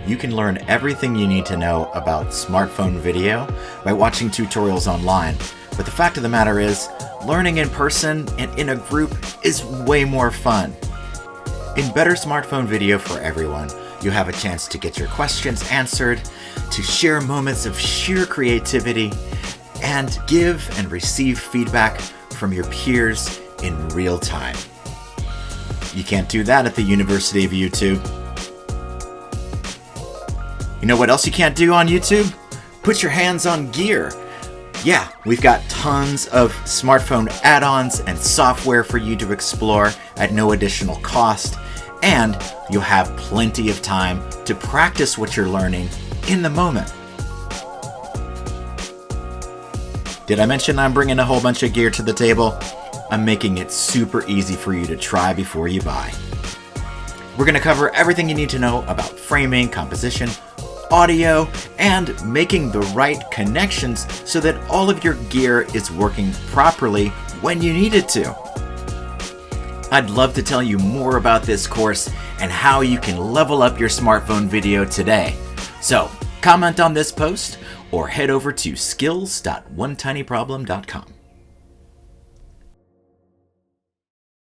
you can learn everything you need to know about smartphone video by watching tutorials online. But the fact of the matter is, learning in person and in a group is way more fun. In Better Smartphone Video for Everyone, you have a chance to get your questions answered, to share moments of sheer creativity, and give and receive feedback from your peers in real time. You can't do that at the University of YouTube. You know what else you can't do on YouTube? Put your hands on gear. Yeah, we've got tons of smartphone add-ons and software for you to explore at no additional cost, and you'll have plenty of time to practice what you're learning in the moment. Did I mention I'm bringing a whole bunch of gear to the table? I'm making it super easy for you to try before you buy. We're going to cover everything you need to know about framing, composition, audio, and making the right connections so that all of your gear is working properly when you need it to. I'd love to tell you more about this course and how you can level up your smartphone video today. So, comment on this post or head over to skills.onetinyproblem.com.